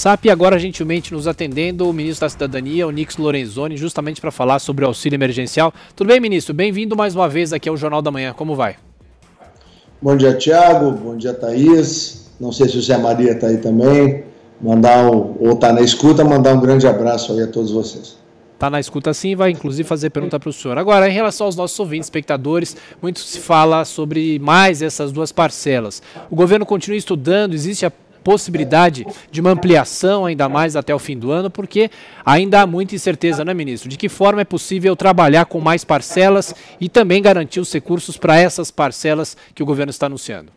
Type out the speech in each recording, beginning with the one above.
WhatsApp e agora gentilmente nos atendendo o ministro da Cidadania, o Onyx Lorenzoni, justamente para falar sobre o auxílio emergencial. Tudo bem, ministro? Bem-vindo mais uma vez aqui ao Jornal da Manhã. Como vai? Bom dia, Thiago. Bom dia, Thaís. Não sei se o Zé Maria está aí também. Ou está na escuta, mandar um grande abraço aí a todos vocês. Está na escuta sim e vai inclusive fazer pergunta para o senhor. Agora, em relação aos nossos ouvintes, espectadores, muito se fala sobre mais essas duas parcelas. O governo continua estudando, existe a possibilidade de uma ampliação ainda mais até o fim do ano, porque ainda há muita incerteza, né, ministro? De que forma é possível trabalhar com mais parcelas e também garantir os recursos para essas parcelas que o governo está anunciando?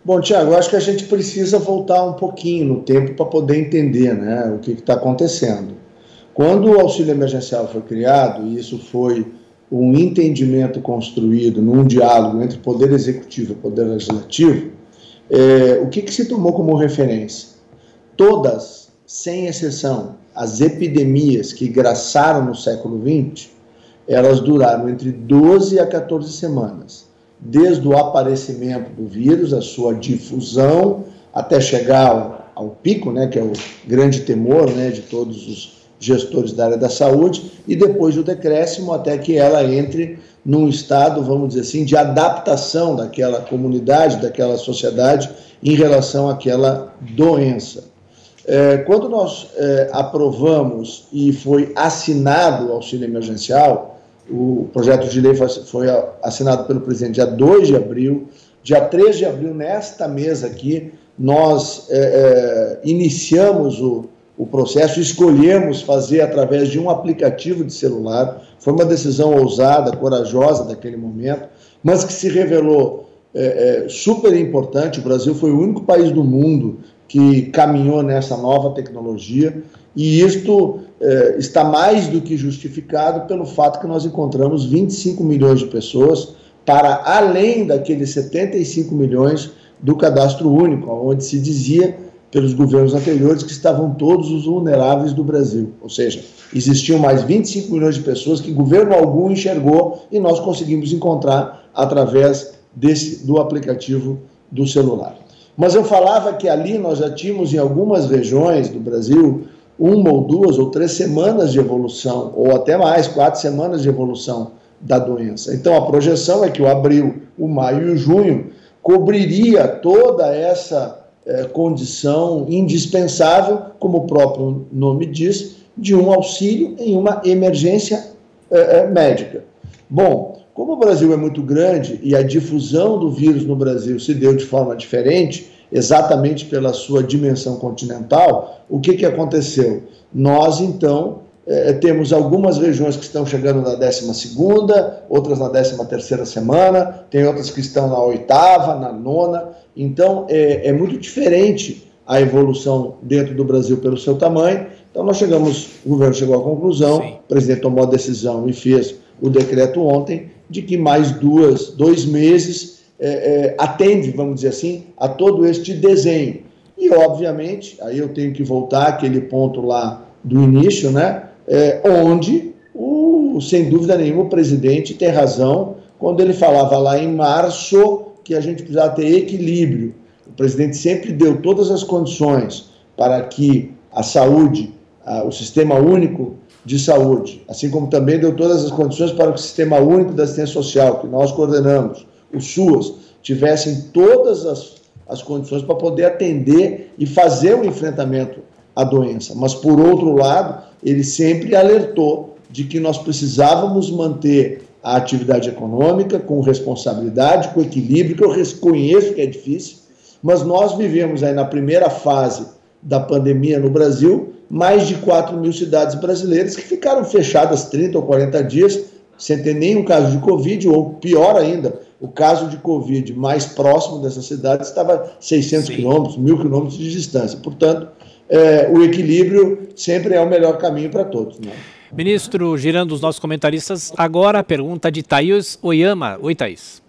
Bom, Thiago, eu acho que a gente precisa voltar um pouquinho no tempo para poder entender, né, o que está acontecendo. Quando o auxílio emergencial foi criado, e isso foi um entendimento construído num diálogo entre o Poder Executivo e o Poder Legislativo, o que se tomou como referência? Todas, sem exceção, as epidemias que graçaram no século XX, elas duraram entre 12 a 14 semanas, desde o aparecimento do vírus, a sua difusão, até chegar ao pico, né, que é o grande temor, né, de todos os gestores da área da saúde, e depois o decréscimo até que ela entre num estado, vamos dizer assim, de adaptação daquela comunidade, daquela sociedade em relação àquela doença. Quando nós aprovamos e foi assinado o auxílio emergencial, o projeto de lei foi assinado pelo presidente dia 2 de abril, dia 3 de abril, nesta mesa aqui, nós iniciamos o processo, escolhemos fazer através de um aplicativo de celular. Foi uma decisão ousada, corajosa daquele momento, mas que se revelou super importante. O Brasil foi o único país do mundo que caminhou nessa nova tecnologia, e isto está mais do que justificado pelo fato que nós encontramos 25 milhões de pessoas para além daqueles 75 milhões do cadastro único, onde se dizia pelos governos anteriores que estavam todos os vulneráveis do Brasil. Ou seja, existiam mais 25 milhões de pessoas que governo algum enxergou e nós conseguimos encontrar através do aplicativo do celular. Mas eu falava que ali nós já tínhamos em algumas regiões do Brasil 1 ou 2 ou 3 semanas de evolução, ou até mais, 4 semanas de evolução da doença. Então a projeção é que o abril, o maio e o junho cobriria toda essa condição indispensável, como o próprio nome diz, de um auxílio em uma emergência médica. Bom, como o Brasil é muito grande e a difusão do vírus no Brasil se deu de forma diferente, exatamente pela sua dimensão continental, o que aconteceu? Nós, então, temos algumas regiões que estão chegando na 12ª, outras na 13ª semana, tem outras que estão na 8ª, na 9ª, então é muito diferente a evolução dentro do Brasil pelo seu tamanho. Então o governo chegou à conclusão, sim, o presidente tomou a decisão e fez o decreto ontem, de que mais 2 meses atende, vamos dizer assim, a todo este desenho. E, obviamente, aí eu tenho que voltar àquele ponto lá do início, né, onde, sem dúvida nenhuma, o presidente tem razão quando ele falava lá em março que a gente precisava ter equilíbrio. O presidente sempre deu todas as condições para que a saúde, o Sistema Único de Saúde, assim como também deu todas as condições para que o Sistema Único da Assistência Social, que nós coordenamos, o SUAS, tivessem todas as condições para poder atender e fazer o enfrentamento à doença. Mas, por outro lado, ele sempre alertou de que nós precisávamos manter a atividade econômica com responsabilidade, com equilíbrio, que eu reconheço que é difícil, mas nós vivemos aí na primeira fase da pandemia no Brasil, mais de 4 mil cidades brasileiras que ficaram fechadas 30 ou 40 dias, sem ter nenhum caso de Covid, ou pior ainda, o caso de Covid mais próximo dessa cidade estava a 600 quilômetros, 1.000 quilômetros de distância. Portanto, o equilíbrio sempre é o melhor caminho para todos, né? Ministro, girando os nossos comentaristas, agora a pergunta de Thaís Oyama. Oi, Thaís.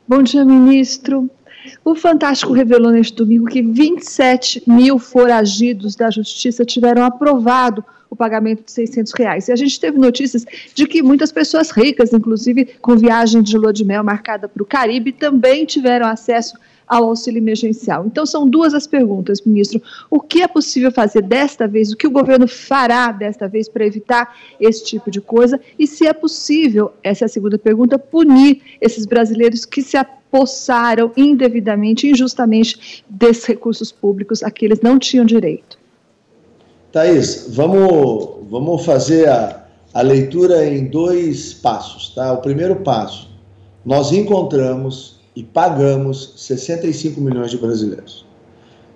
Bom dia, ministro. O Fantástico revelou neste domingo que 27 mil foragidos da Justiça tiveram aprovado o pagamento de R$600. E a gente teve notícias de que muitas pessoas ricas, inclusive com viagem de lua de mel marcada para o Caribe, também tiveram acesso ao auxílio emergencial. Então, são duas as perguntas, ministro. O que é possível fazer desta vez, o que o governo fará desta vez para evitar esse tipo de coisa, e se é possível, essa é a segunda pergunta, punir esses brasileiros que se apossaram indevidamente, injustamente desses recursos públicos a que eles não tinham direito. Thaís, vamos fazer a leitura em 2 passos, tá? O primeiro passo, nós encontramos e pagamos 65 milhões de brasileiros.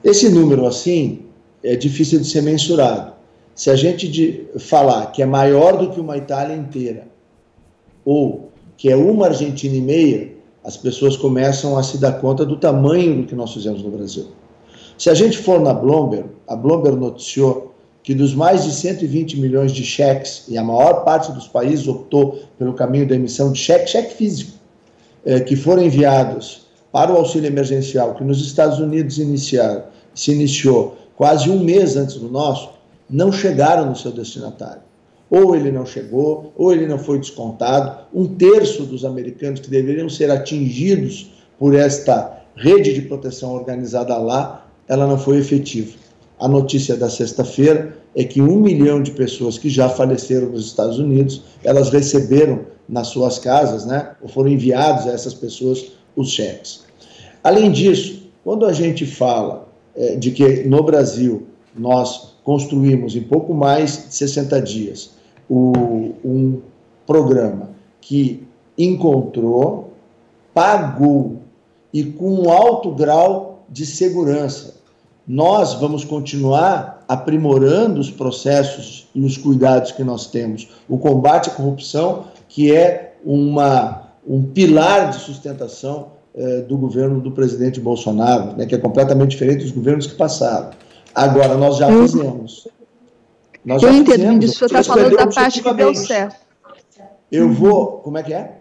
Esse número, assim, é difícil de ser mensurado. Se a gente falar que é maior do que uma Itália inteira, ou que é uma Argentina e meia, as pessoas começam a se dar conta do tamanho do que nós fizemos no Brasil. Se a gente for na Bloomberg, a Bloomberg noticiou que dos mais de 120 milhões de cheques, e a maior parte dos países optou pelo caminho da emissão de cheque físico, que foram enviados para o auxílio emergencial, que nos Estados Unidos se iniciou quase um mês antes do nosso, não chegaram no seu destinatário. Ou ele não chegou, ou ele não foi descontado. 1/3 dos americanos que deveriam ser atingidos por esta rede de proteção organizada lá, ela não foi efetiva. A notícia da sexta-feira é que 1 milhão de pessoas que já faleceram nos Estados Unidos, elas receberam nas suas casas, né, ou foram enviados a essas pessoas os cheques. Além disso, quando a gente fala de que no Brasil nós construímos em pouco mais de 60 dias um programa que encontrou, pagou e com um alto grau de segurança, nós vamos continuar aprimorando os processos e os cuidados que nós temos. O combate à corrupção, que é um pilar de sustentação do governo do presidente Bolsonaro, né, que é completamente diferente dos governos que passaram. Agora, nós já fizemos. Eu entendo, ministro, o senhor está falando da parte que deu certo. Eu vou... Como é que é?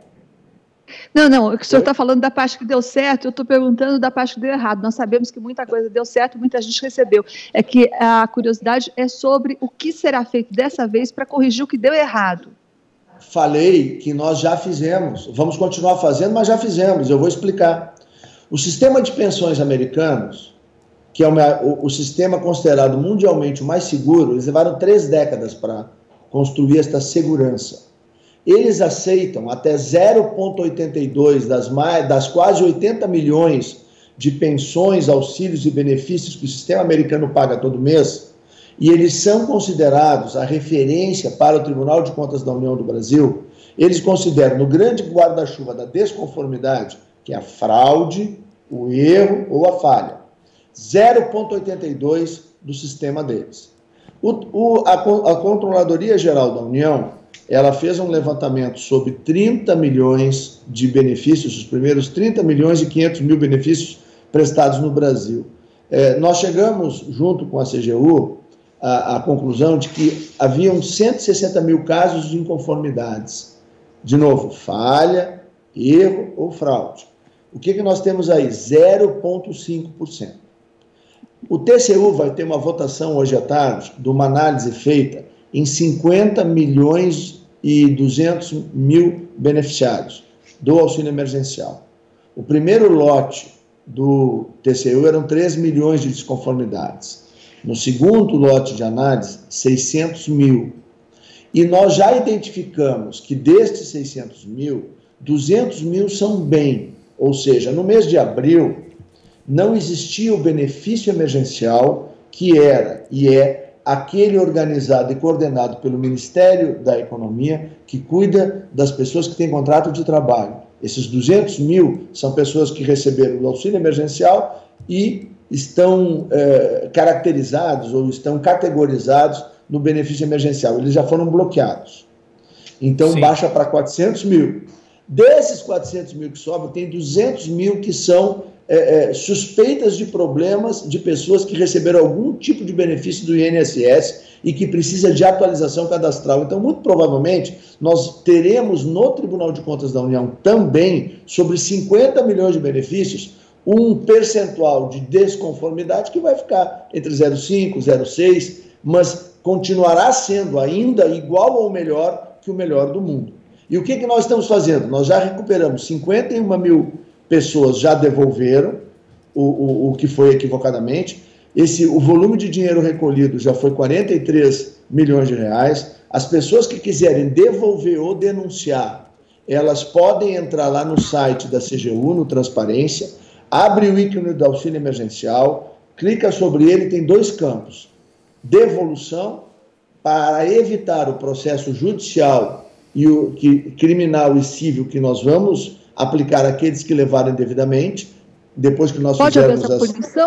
Não, o senhor está falando da parte que deu certo, eu estou perguntando da parte que deu errado. Nós sabemos que muita coisa deu certo, muita gente recebeu. É que a curiosidade é sobre o que será feito dessa vez para corrigir o que deu errado. Falei que nós já fizemos, vamos continuar fazendo, mas já fizemos, eu vou explicar. O sistema de pensões americanos, que é o sistema considerado mundialmente o mais seguro, eles levaram 3 décadas para construir esta segurança. Eles aceitam até 0,82 das quase 80 milhões de pensões, auxílios e benefícios que o sistema americano paga todo mês, e eles são considerados a referência para o Tribunal de Contas da União do Brasil. Eles consideram no grande guarda-chuva da desconformidade, que é a fraude, o erro ou a falha, 0,82 do sistema deles. A Controladoria Geral da União, ela fez um levantamento sobre 30 milhões de benefícios, os primeiros 30 milhões e 500 mil benefícios prestados no Brasil. Nós chegamos, junto com a CGU, à conclusão de que haviam 160 mil casos de inconformidades. De novo, falha, erro ou fraude. O que nós temos aí? 0,5%. O TCU vai ter uma votação hoje à tarde de uma análise feita em 50 milhões e 200 mil beneficiários do auxílio emergencial. O primeiro lote do TCU eram 3 milhões de desconformidades. No segundo lote de análise, 600 mil. E nós já identificamos que destes 600 mil, 200 mil são bem, ou seja, no mês de abril, não existia o benefício emergencial que era e é aquele organizado e coordenado pelo Ministério da Economia que cuida das pessoas que têm contrato de trabalho. Esses 200 mil são pessoas que receberam o auxílio emergencial e estão caracterizados ou estão categorizados no benefício emergencial. Eles já foram bloqueados. Então, sim, baixa para 400 mil. Desses 400 mil que sobram, tem 200 mil que são suspeitas de problemas de pessoas que receberam algum tipo de benefício do INSS e que precisa de atualização cadastral. Então, muito provavelmente, nós teremos no Tribunal de Contas da União também, sobre 50 milhões de benefícios, um percentual de desconformidade que vai ficar entre 0,5 e 0,6, mas continuará sendo ainda igual ou melhor que o melhor do mundo. E o que nós estamos fazendo? Nós já recuperamos 51 mil pessoas, já devolveram, o que foi equivocadamente. O volume de dinheiro recolhido já foi 43 milhões de reais. As pessoas que quiserem devolver ou denunciar, elas podem entrar lá no site da CGU, no Transparência, abre o ícone do auxílio emergencial, clica sobre ele, tem 2 campos. Devolução, para evitar o processo judicial e criminal e civil que nós vamos aplicar àqueles que levaram indevidamente, depois que nós fizermos as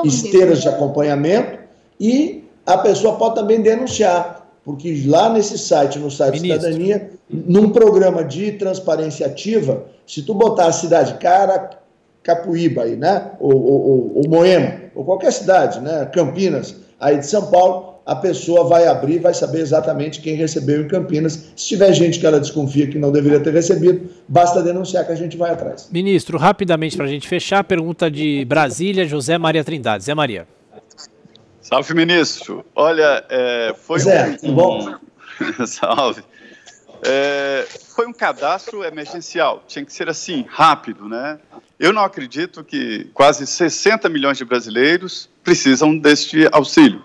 esteiras de acompanhamento, e a pessoa pode também denunciar, porque lá nesse site, no site Cidadania, num programa de transparência ativa, se tu botar a cidade Capuíba aí, né, ou Moema, ou qualquer cidade, né, Campinas, aí de São Paulo, a pessoa vai abrir, vai saber exatamente quem recebeu em Campinas. Se tiver gente que ela desconfia que não deveria ter recebido, basta denunciar que a gente vai atrás. Ministro, rapidamente para a gente fechar, pergunta de Brasília, José Maria Trindade. Zé Maria. Salve, ministro. Olha, foi Zé, bom? Salve. Foi um cadastro emergencial, tinha que ser assim, rápido, né? Eu não acredito que quase 60 milhões de brasileiros precisam deste auxílio.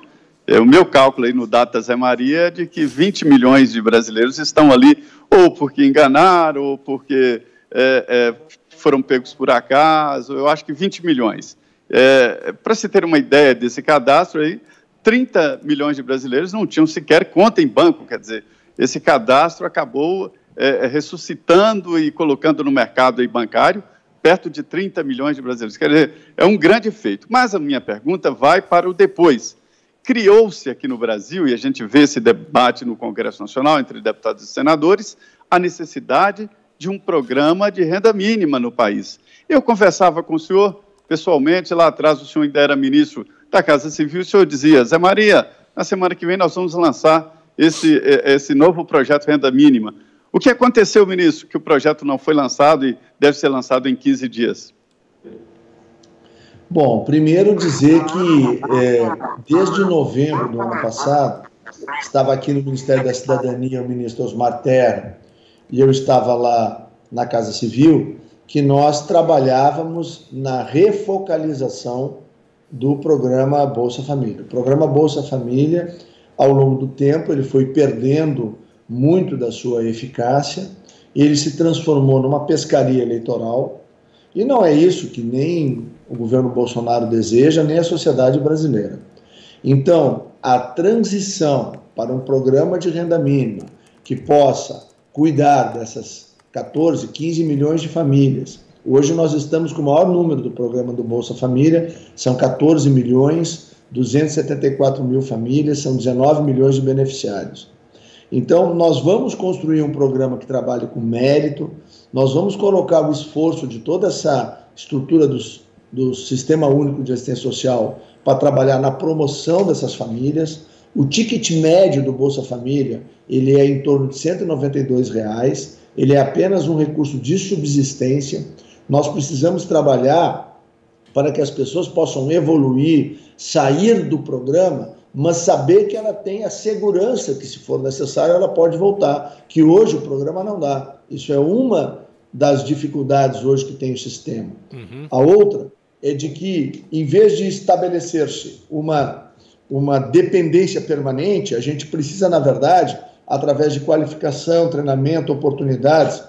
O meu cálculo aí no Data Zé Maria é de que 20 milhões de brasileiros estão ali ou porque enganaram, ou porque foram pegos por acaso. Eu acho que 20 milhões. Para se ter uma ideia desse cadastro aí, 30 milhões de brasileiros não tinham sequer conta em banco, quer dizer, esse cadastro acabou ressuscitando e colocando no mercado aí bancário perto de 30 milhões de brasileiros. Quer dizer, é um grande feito. Mas a minha pergunta vai para o depois. Criou-se aqui no Brasil, e a gente vê esse debate no Congresso Nacional entre deputados e senadores, a necessidade de um programa de renda mínima no país. Eu conversava com o senhor pessoalmente, lá atrás o senhor ainda era ministro da Casa Civil, o senhor dizia, Zé Maria, na semana que vem nós vamos lançar esse novo projeto renda mínima. O que aconteceu, ministro, que o projeto não foi lançado e deve ser lançado em 15 dias? Bom, primeiro dizer que desde novembro do ano passado, estava aqui no Ministério da Cidadania o ministro Osmar Terra, e eu estava lá na Casa Civil, que nós trabalhávamos na refocalização do programa Bolsa Família. O programa Bolsa Família, ao longo do tempo, ele foi perdendo muito da sua eficácia, ele se transformou numa pescaria eleitoral, e não é isso que nem o governo Bolsonaro deseja, nem a sociedade brasileira. Então, a transição para um programa de renda mínima que possa cuidar dessas 14, 15 milhões de famílias. Hoje nós estamos com o maior número do programa do Bolsa Família, são 14 milhões, 274 mil famílias, são 19 milhões de beneficiários. Então, nós vamos construir um programa que trabalhe com mérito, nós vamos colocar o esforço de toda essa estrutura do Sistema Único de Assistência Social para trabalhar na promoção dessas famílias. O ticket médio do Bolsa Família, ele é em torno de R$ 192, ele é apenas um recurso de subsistência. Nós precisamos trabalhar para que as pessoas possam evoluir, sair do programa, mas saber que ela tem a segurança que, se for necessário, ela pode voltar, que hoje o programa não dá. Isso é uma das dificuldades hoje que tem o sistema. A outra é de que, em vez de estabelecer-se uma dependência permanente, a gente precisa, na verdade, através de qualificação, treinamento, oportunidades,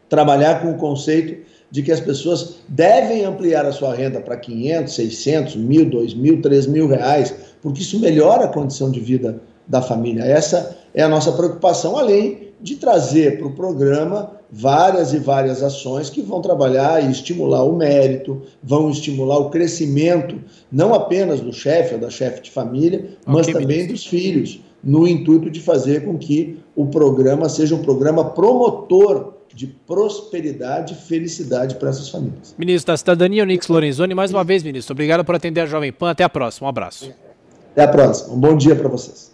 trabalhar com o conceito de que as pessoas devem ampliar a sua renda para 500, 600, 1.000, 2.000, 3.000 reais, porque isso melhora a condição de vida da família. Essa é a nossa preocupação, além de trazer para o programa várias e várias ações que vão trabalhar e estimular o mérito, vão estimular o crescimento, não apenas do chefe ou da chefe de família, mas também dos filhos, no intuito de fazer com que o programa seja um programa promotor de prosperidade e felicidade para essas famílias. Ministro da Cidadania, Onyx Lorenzoni, mais uma vez, ministro, obrigado por atender a Jovem Pan. Até a próxima. Um abraço. Até a próxima. Um bom dia para vocês.